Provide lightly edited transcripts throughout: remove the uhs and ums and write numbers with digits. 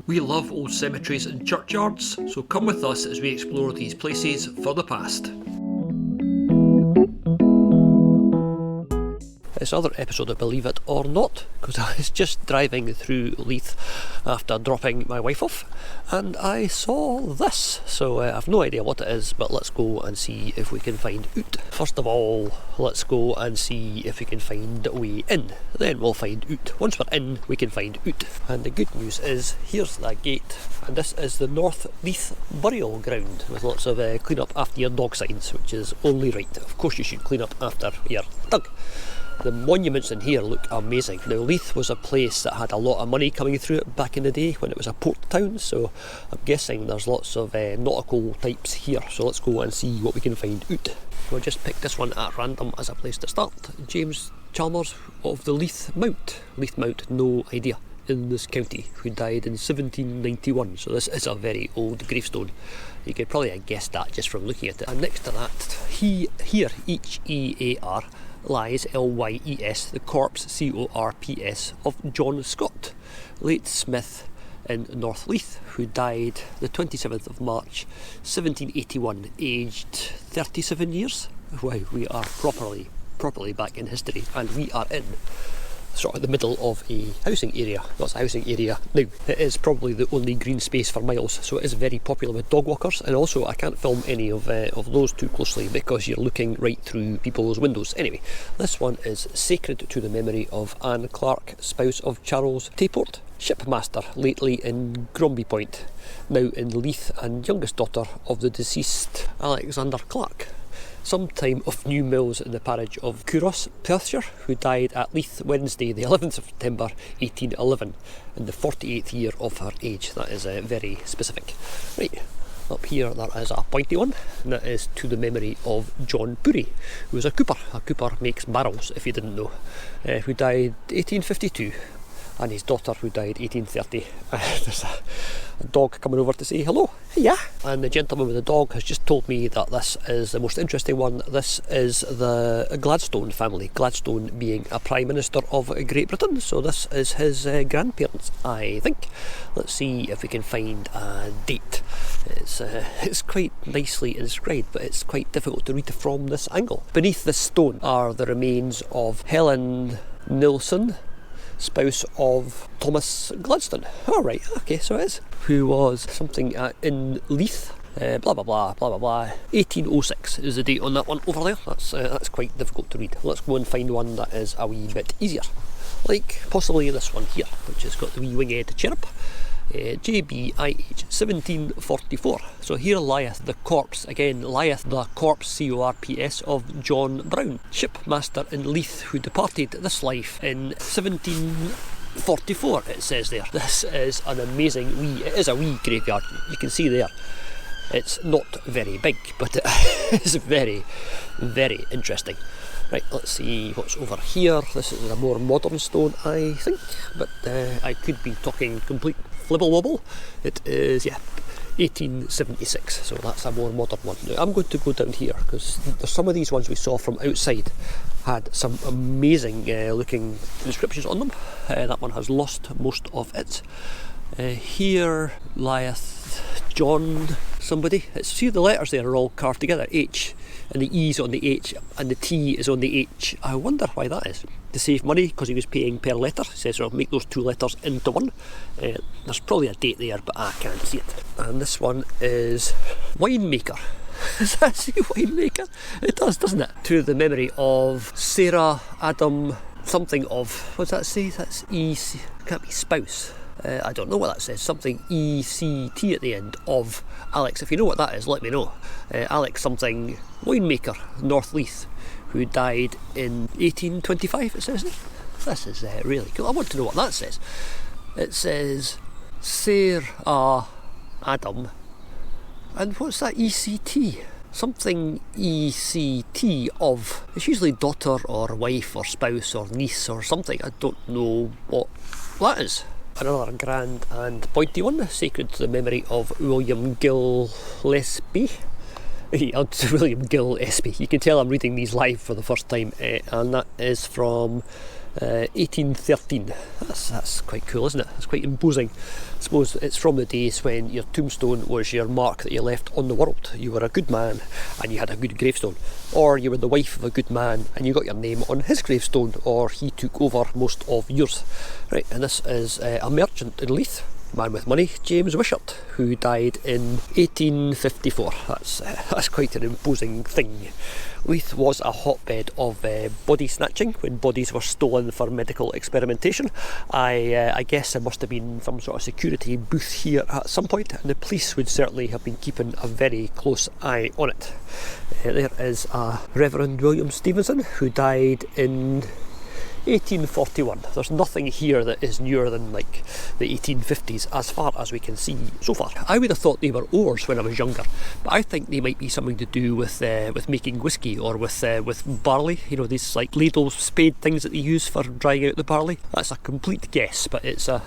We love old cemeteries and churchyards, so come with us as we explore these places for the past. It's another episode of Believe It or Not, because I was just driving through Leith after dropping my wife off and I saw this. So I have no idea what it is, but let's go and see if we can find out. First of all, let's go and see if we can find a way in. Then we'll find out. Once we're in, we can find out. And the good news is, here's that gate, and this is the Leith Burial Ground, with lots of clean up after your dog signs, which is only right. Of course you should clean up after your dog. The monuments in here look amazing. Now, Leith was a place that had a lot of money coming through it back in the day when it was a port town, so I'm guessing there's lots of nautical types here. So let's go and see what we can find out. We'll just pick this one at random as a place to start. James Chalmers of the Leith Mount. Leith Mount, no idea, in this county, who died in 1791. So this is a very old gravestone. You could probably have guessed that just from looking at it. And next to that, here, H-E-A-R, lies L-Y-E-S, the corpse, C-O-R-P-S, of John Scott, late smith in North Leith, who died the 27th of March 1781, aged 37 years. Wow, we are properly back in history, and we are in sort of the middle of a housing area. That's a housing area now. It is probably the only green space for miles, so it is very popular with dog walkers, and also I can't film any of those too closely because you're looking right through people's windows. Anyway, this one is sacred to the memory of Anne Clark, spouse of Charles Tayport, shipmaster lately in Grombie Point, now in Leith, and youngest daughter of the deceased Alexander Clark, sometime of New Mills in the parish of Couros, Perthshire, who died at Leith Wednesday the 11th of September 1811 in the 48th year of her age. That is very specific. Right, up here there is a pointy one, and that is to the memory of John Bury, who was a cooper. A cooper makes barrels, if you didn't know, who died 1852. And his daughter, who died 1830. There's a dog coming over to say hello. Yeah. And the gentleman with the dog has just told me that this is the most interesting one. This is the Gladstone family, Gladstone being a Prime Minister of Great Britain, so this is his grandparents, I think. Let's see if we can find a date. It's quite nicely inscribed, but it's quite difficult to read from this angle. Beneath this stone are the remains of Helen Nilsson, spouse of Thomas Gladstone. Alright, okay, so it is. Who was something in Leith, blah blah blah, blah blah blah. 1806 is the date on that one over there. That's quite difficult to read. Let's go and find one that is a wee bit easier. Like possibly this one here, which has got the wee winged cherub. JBIH 1744. So here lieth the corpse, again lieth the corpse, C-O-R-P-S, of John Brown, shipmaster in Leith, who departed this life in 1744, it says there. This is an amazing it is a wee graveyard, you can see there. It's not very big, but it is very, very interesting. Right, let's see what's over here. This is a more modern stone, I think, but I could be talking complete flibble wobble. It is, 1876, so that's a more modern one. Now, I'm going to go down here because some of these ones we saw from outside had some amazing looking inscriptions on them. That one has lost most of it. Here lieth John somebody. See, the letters there are all carved together, H, and the E's on the H and the T is on the H. I wonder why that is. To save money, because he was paying per letter. He says, I'll make those two letters into one. There's probably a date there, but I can't see it. And this one is winemaker. Does that say winemaker? It does, doesn't it? To the memory of Sarah Adam something of, what does that say? That's E-C, can't be spouse. I don't know what that says, something E-C-T at the end of Alex. If you know what that is, let me know. Alex something, winemaker, North Leith, who died in 1825, it says there. This is really cool. I want to know what that says. It says Sarah Adam, and what's that E-C-T? Something E-C-T of. It's usually daughter or wife or spouse or niece or something. I don't know what that is. Another grand and pointy one, sacred to the memory of William Gillespie. William Gillespie. You can tell I'm reading these live for the first time, and that is from 1813. That's quite cool, isn't it? It's quite imposing. I suppose it's from the days when your tombstone was your mark that you left on the world. You were a good man and you had a good gravestone, or you were the wife of a good man and you got your name on his gravestone, or he took over most of yours. Right, and this is a merchant in Leith, man with money, James Wishart, who died in 1854. That's quite an imposing thing. Leith was a hotbed of body snatching when bodies were stolen for medical experimentation. I guess there must have been some sort of security booth here at some point, and the police would certainly have been keeping a very close eye on it. There is Reverend William Stevenson, who died in 1841. There's nothing here that is newer than like the 1850s as far as we can see so far. I would have thought they were oars when I was younger, but I think they might be something to do with making whiskey, or with barley. You know, these like ladle spade things that they use for drying out the barley. That's a complete guess, but it's a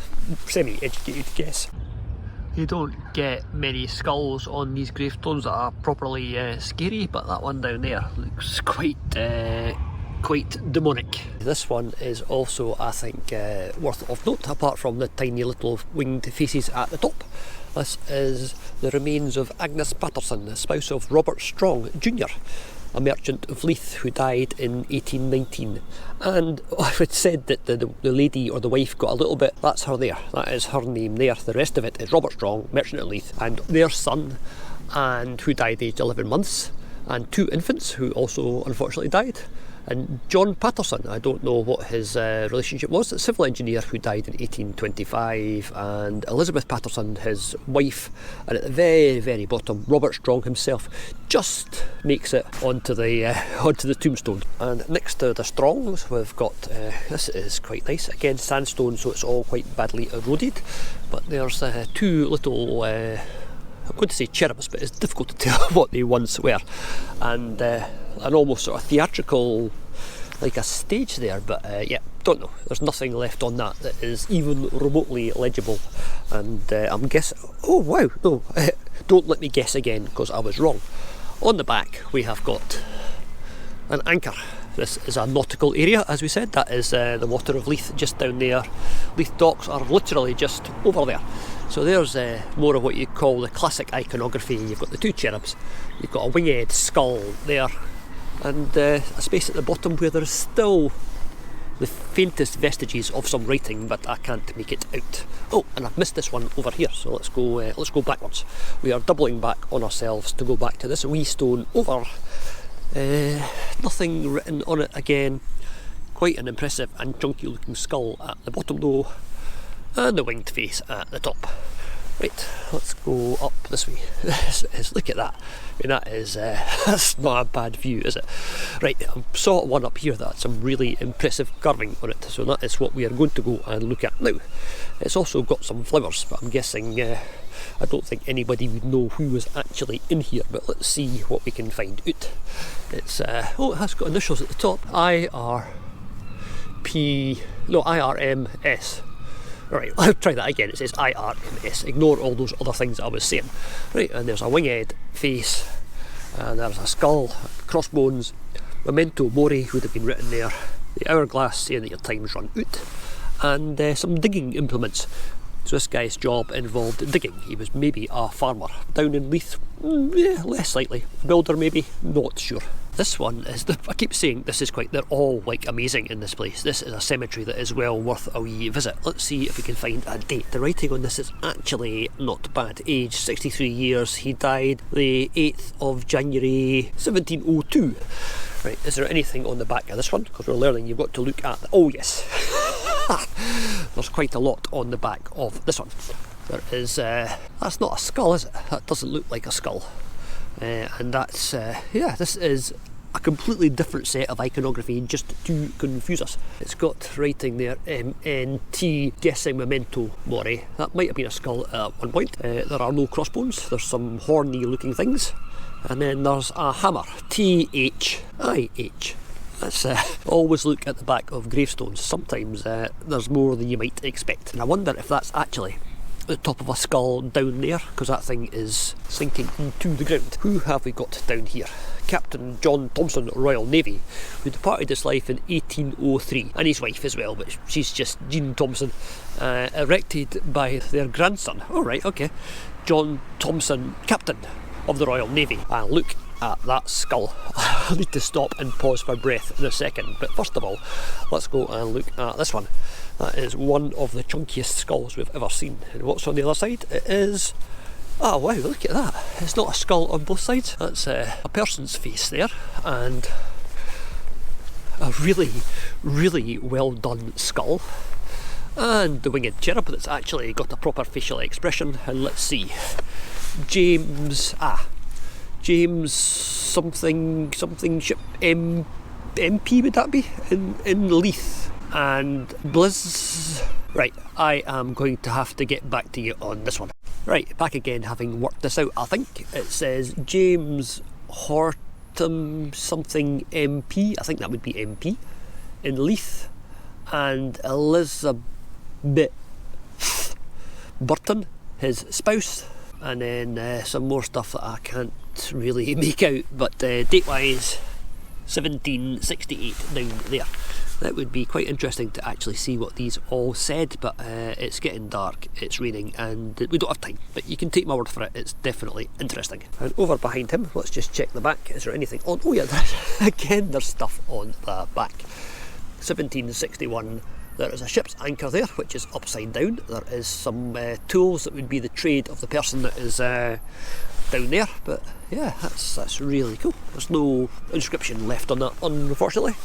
semi-educated guess. You don't get many skulls on these gravestones that are properly scary, but that one down there looks quite demonic. This one is also, I think, worth of note, apart from the tiny little winged faces at the top. This is the remains of Agnes Patterson, the spouse of Robert Strong Jr., a merchant of Leith who died in 1819. And I've said that the lady or the wife got a little bit, that's her there, that is her name there. The rest of it is Robert Strong, merchant of Leith, and their son, and who died aged 11 months, and 2 infants who also unfortunately died. And John Patterson, I don't know what his relationship was, a civil engineer who died in 1825, and Elizabeth Patterson, his wife, and at the very, very bottom, Robert Strong himself just makes it onto the tombstone. And next to the Strongs, we've got, this is quite nice, again sandstone, so it's all quite badly eroded, but there's 2 little, I'm going to say cherubs, but it's difficult to tell what they once were, and an almost sort of theatrical, like a stage there, but yeah, don't know. There's nothing left on that is even remotely legible, and I'm guessing, oh wow, no, don't let me guess again, because I was wrong. On the back we have got an anchor. This is a nautical area, as we said. That is the water of Leith, just down there. Leith docks are literally just over there. So there's more of what you call the classic iconography. You've got the 2 cherubs, you've got a winged skull there, and a space at the bottom where there's still the faintest vestiges of some writing, but I can't make it out. Oh, and I've missed this one over here, so let's go backwards. We are doubling back on ourselves to go back to this wee stone over. Nothing written on it again. Quite an impressive and chunky looking skull at the bottom though, and the winged face at the top. Right, let's go up this way. Look at that. I mean, that is that's not a bad view, is it? Right, I saw one up here that had some really impressive carving on it, so that is what we are going to go and look at now. It's also got some flowers, but I'm guessing I don't think anybody would know who was actually in here, but let's see what we can find out. It's oh, it has got initials at the top. IRMS. Alright, I'll try that again. It says IRMS. Ignore all those other things I was saying. Right, and there's a winged face, and there's a skull, crossbones, memento mori would have been written there, the hourglass saying that your time's run out, and some digging implements. So this guy's job involved digging. He was maybe a farmer down in Leith, yeah, less likely. Builder maybe, not sure. This one is, I keep saying this is they're all like amazing in this place. This is a cemetery that is well worth a wee visit. Let's see if we can find a date. The writing on this is actually not bad. Age 63 years, he died the 8th of January 1702. Right, is there anything on the back of this one? Because we're learning you've got to look at, oh yes. There's quite a lot on the back of this one. There is, that's not a skull, is it? That doesn't look like a skull. And that's, yeah, this is a completely different set of iconography just to confuse us. It's got writing there, MNT, guessing memento mori. That might have been a skull at one point. There are no crossbones, there's some horny looking things. And then there's a hammer, THIH. That's, always look at the back of gravestones. Sometimes there's more than you might expect. And I wonder if that's actually the top of a skull down there, because that thing is sinking into the ground. Who have we got down here? Captain John Thompson, Royal Navy, who departed this life in 1803, and his wife as well, but she's just Jean Thompson, erected by their grandson. Oh right, okay. John Thompson, Captain of the Royal Navy. And look at that skull. I need to stop and pause for breath in a second, but first of all, let's go and look at this one. That is one of the chunkiest skulls we've ever seen. And what's on the other side? It is... oh wow, look at that. It's not a skull on both sides. That's a person's face there, and a really, really well done skull. And the winged cherub that's actually got a proper facial expression. And let's see. James something ship MP would that be? In Leith. And Blizz. Right, I am going to have to get back to you on this one. Right, back again, having worked this out. I think it says James Horton something MP. I think that would be MP in Leith. And Elizabeth Burton, his spouse. And then some more stuff that I can't really make out, but date wise 1768 down there. That would be quite interesting to actually see what these all said, but it's getting dark, it's raining, and we don't have time, but you can take my word for it, it's definitely interesting. And over behind him, let's just check the back. Is there anything on? Oh yeah, again there's stuff on the back. 1761. There is a ship's anchor there, which is upside down. There is some tools that would be the trade of the person that is down there. But yeah, that's really cool. There's no inscription left on that, unfortunately.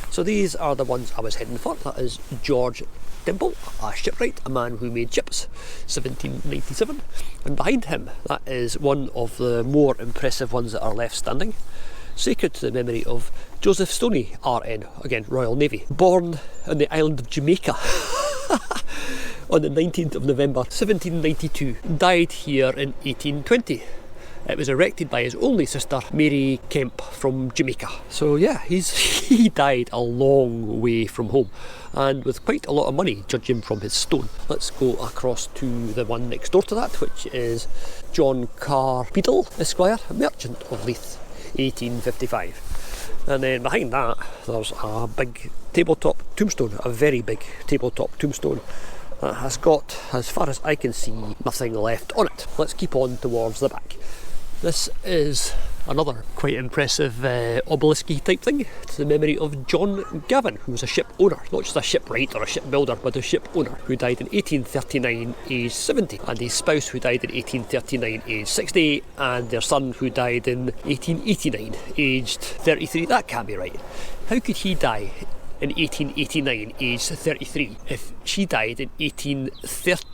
So these are the ones I was heading for. That is George Temple, a shipwright, a man who made ships, 1797. And behind him, that is one of the more impressive ones that are left standing. Sacred to the memory of Joseph Stoney, RN, again Royal Navy, born on the island of Jamaica on the 19th of November 1792, died here in 1820. It was erected by his only sister, Mary Kemp, from Jamaica. So yeah, he died a long way from home, and with quite a lot of money, judging from his stone. Let's go across to the one next door to that, which is John Carr Beadle, Esquire, merchant of Leith, 1855. And then behind that there's a big tabletop tombstone, a very big tabletop tombstone that has got, as far as I can see, nothing left on it. Let's keep on towards the back. This is another quite impressive obelisk-y type thing to the memory of John Gavin, who was a ship owner, not just a shipwright or a shipbuilder, but a ship owner, who died in 1839 aged 70, and his spouse who died in 1839 aged 60, and their son who died in 1889 aged 33. That can't be right. How could he die in 1889 aged 33 if she died in 1830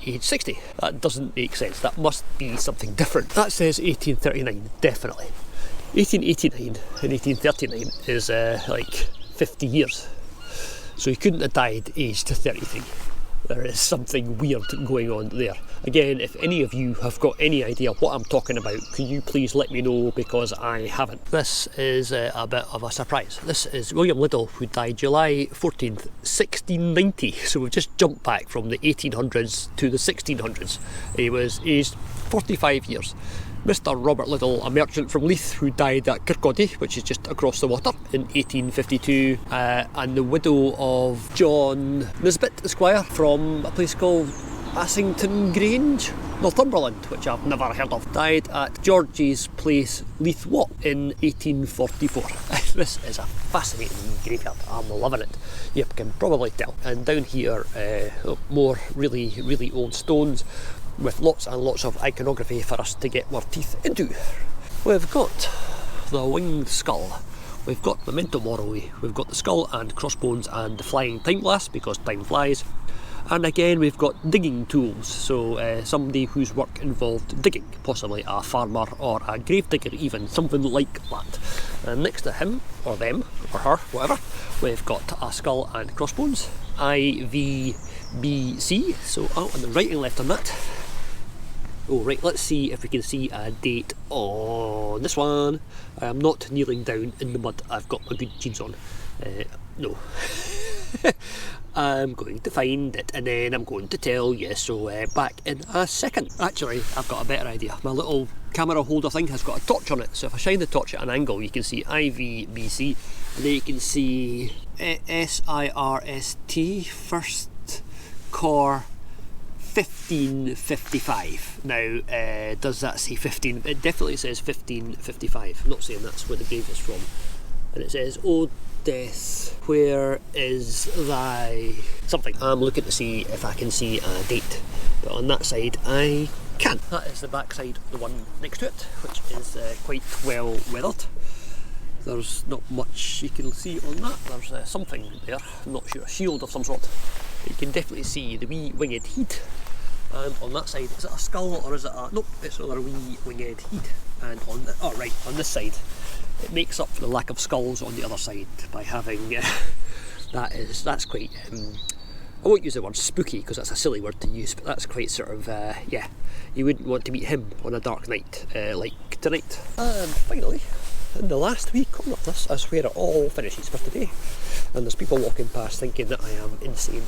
age 60? That doesn't make sense. That must be something different. That says 1839, definitely. 1889 and 1839 is like 50 years. So he couldn't have died aged 33. There is something weird going on there. Again, if any of you have got any idea what I'm talking about, can you please let me know, because I haven't. This is a bit of a surprise. This is William Liddell, who died July 14th, 1690. So we've just jumped back from the 1800s to the 1600s. He was aged 45 years. Mr. Robert Liddell, a merchant from Leith, who died at Kirkcaldy, which is just across the water, in 1852, and the widow of John Nisbet, Esquire, from a place called Assington Grange, Northumberland, which I've never heard of, died at George's Place, Leith Walk, in 1844. This is a fascinating graveyard. I'm loving it. You can probably tell. And down here, more really, really old stones, with lots and lots of iconography for us to get our teeth into. We've got the winged skull, we've got Memento Mori, we've got the skull and crossbones and the flying time glass, because time flies, and again we've got digging tools, so somebody whose work involved digging, possibly a farmer or a grave digger even, something like that. And next to him, or them, or her, whatever, we've got a skull and crossbones, IVBC, so out on the right and left on that. Oh right, let's see if we can see a date on this one. I am not kneeling down in the mud, I've got my good jeans on. No. I'm going to find it and then I'm going to tell you, so back in a second. Actually, I've got a better idea. My little camera holder thing has got a torch on it, so if I shine the torch at an angle you can see IVBC, and then you can see SIRST, First Core 1555. Now, does that say 15? It definitely says 1555. I'm not saying that's where the grave is from. And it says, "O death, where is thy something?" I'm looking to see if I can see a date, but on that side I can't. That is the back side of the one next to it, which is quite well weathered. There's not much you can see on that. There's something there, I'm not sure, a shield of some sort. You can definitely see the wee winged head. And on that side, is it a skull or is it a... Nope, it's another wee winged head. And on the... Oh right, on this side, it makes up for the lack of skulls on the other side by having... that's quite... I won't use the word spooky because that's a silly word to use, but that's quite sort of... yeah, you wouldn't want to meet him on a dark night like tonight. And finally, in the last wee corner of this is where it all finishes for today. And there's people walking past thinking that I am insane,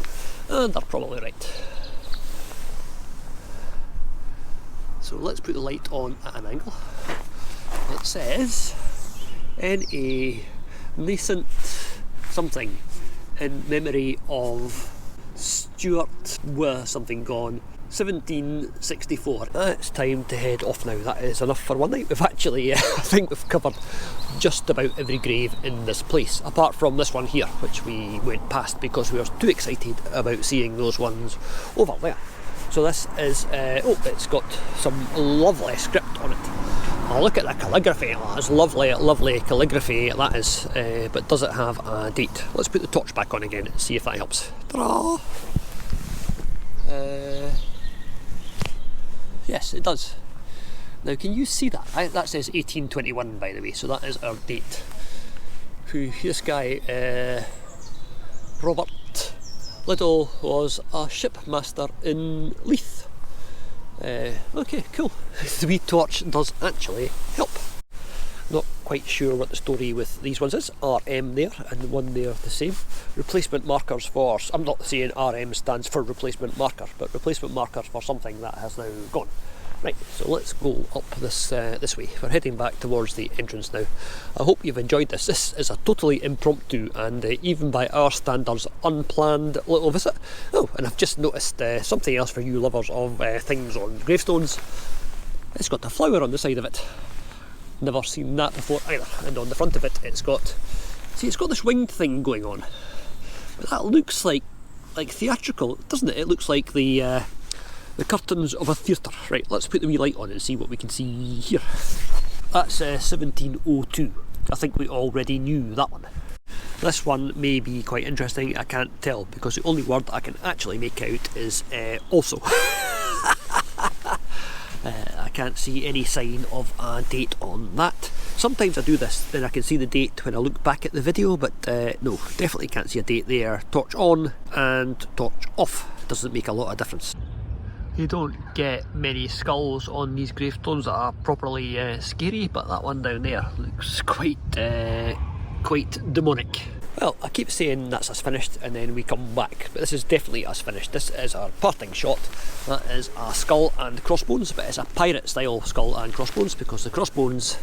and they're probably right. So let's put the light on at an angle. It says, in a nascent something in memory of Stuart with something gone, 1764. It's time to head off now. That is enough for one night. We've actually, I think we've covered just about every grave in this place, apart from this one here, which we went past because we were too excited about seeing those ones over there. So this is, oh, it's got some lovely script on it. Oh, look at the calligraphy. Oh, it's lovely, lovely calligraphy that is, but does it have a date? Let's put the torch back on again and see if that helps. Ta-da! Yes, it does. Now, can you see that? That says 1821, by the way, so that is our date. This guy, Robert Little, was a shipmaster in Leith. Okay, cool. The wee torch does actually help. Not quite sure what the story with these ones is. RM there and the one there the same. Replacement markers for... I'm not saying RM stands for replacement marker, but replacement markers for something that has now gone. Right, so let's go up this way. We're heading back towards the entrance now. I hope you've enjoyed this. This is a totally impromptu and even by our standards unplanned little visit. Oh, and I've just noticed something else for you lovers of things on gravestones. It's got a flower on the side of it. Never seen that before either. And on the front of it, it's got... See, it's got this winged thing going on. But that looks like theatrical, doesn't it? It looks like the curtains of a theatre. Right, let's put the wee light on and see what we can see here. That's 1702. I think we already knew that one. This one may be quite interesting, I can't tell, because the only word I can actually make out is also. I can't see any sign of a date on that. Sometimes I do this, then I can see the date when I look back at the video, but no, definitely can't see a date there. Torch on and torch off. Doesn't make a lot of difference. You don't get many skulls on these gravestones that are properly scary, but that one down there looks quite demonic. Well, I keep saying that's us finished and then we come back, but this is definitely us finished. This is our parting shot. That is a skull and crossbones, but it's a pirate style skull and crossbones because the crossbones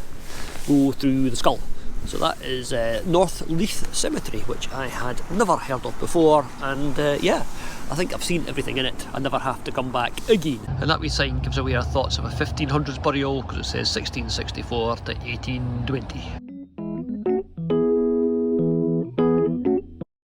go through the skull. So that is North Leith Cemetery, which I had never heard of before, and yeah, I think I've seen everything in it. I never have to come back again. And that wee sign gives away our thoughts of a 1500s burial because it says 1664 to 1820.